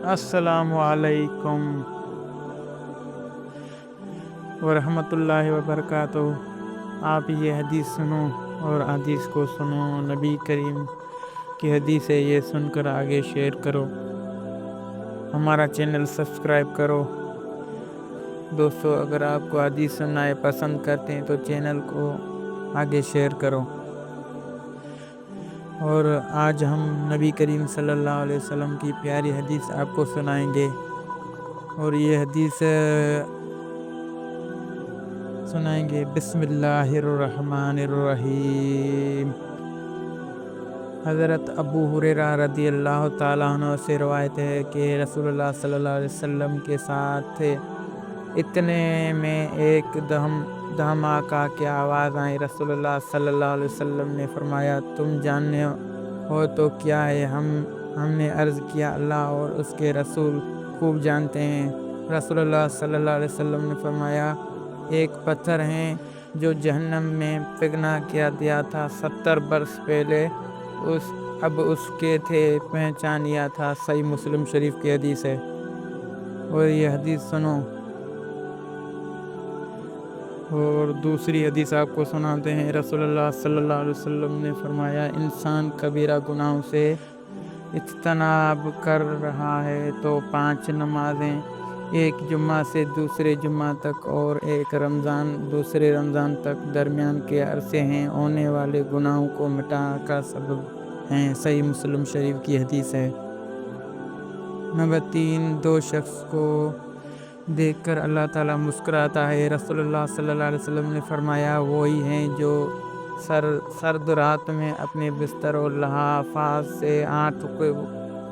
السلام علیکم ورحمۃ اللہ وبرکاتہ۔ آپ یہ حدیث سنو اور حدیث کو سنو، نبی کریم کی حدیث ہے، یہ سن کر آگے شیئر کرو، ہمارا چینل سبسکرائب کرو۔ دوستو، اگر آپ کو حدیث سننا پسند کرتے ہیں تو چینل کو آگے شیئر کرو۔ اور آج ہم نبی کریم صلی اللہ علیہ وسلم کی پیاری حدیث آپ کو سنائیں گے، اور یہ حدیث سنائیں گے۔ بسم اللہ الرحمن الرحیم۔ حضرت ابو ہریرہ رضی اللہ تعالیٰ عنہ سے روایت ہے کہ رسول اللہ صلی اللہ علیہ وسلم کے ساتھ تھے، اتنے میں ایک دھماکہ کی آواز آئی۔ رسول اللہ صلی اللہ علیہ وسلم نے فرمایا، تم جانتے ہو تو کیا ہے؟ ہم نے عرض کیا، اللہ اور اس کے رسول خوب جانتے ہیں۔ رسول اللہ صلی اللہ علیہ وسلم نے فرمایا، ایک پتھر ہے جو جہنم میں پگھلا کیا دیا تھا 70 برس پہلے، اب اس کے تھے پہچان لیا تھا۔ صحیح مسلم شریف کی حدیث ہے۔ اور یہ حدیث سنو، اور دوسری حدیث آپ کو سناتے ہیں۔ رسول اللہ صلی اللہ علیہ وسلم نے فرمایا، انسان کبیرہ گناہوں سے اجتناب کر رہا ہے تو 5 نمازیں، ایک جمعہ سے دوسرے جمعہ تک اور ایک رمضان دوسرے رمضان تک درمیان کے عرصے ہیں، ہونے والے گناہوں کو مٹانے کا سبب ہیں۔ صحیح مسلم شریف کی حدیث ہے۔ نمبر 3، 2 شخص کو دیکھ کر اللہ تعالیٰ مسکراتا ہے۔ رسول اللہ صلی اللہ علیہ وسلم نے فرمایا، وہی ہیں جو سرد رات میں اپنے بستر اور لحاف سے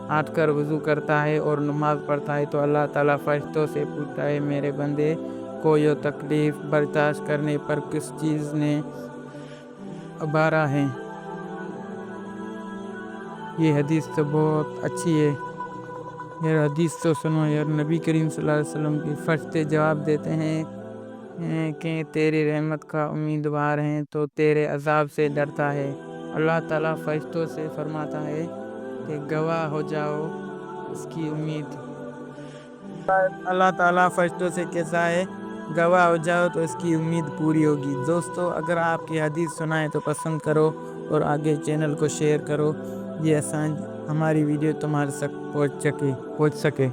ہٹ کر وضو کرتا ہے اور نماز پڑھتا ہے تو اللہ تعالیٰ فرشتوں سے پوچھتا ہے، میرے بندے کو یہ تکلیف برداشت کرنے پر کس چیز نے ابھارا ہے؟ یہ حدیث تو بہت اچھی ہے۔ یہ حدیث تو سنو یار، نبی کریم صلی اللہ علیہ وسلم کی فرشتے جواب دیتے ہیں کہ تیری رحمت کا امیدوار ہیں تو تیرے عذاب سے ڈرتا ہے۔ اللہ تعالیٰ فرشتوں سے فرماتا ہے کہ گواہ ہو جاؤ، اس کی امید۔ اللہ تعالیٰ فرشتوں سے کہتا ہے گواہ ہو جاؤ تو اس کی امید پوری ہوگی۔ دوستو، اگر آپ کی حدیث سنائیں تو پسند کرو اور آگے چینل کو شیئر کرو، یہ آسان ہماری ویڈیو تمہارے تک پہنچ سکے۔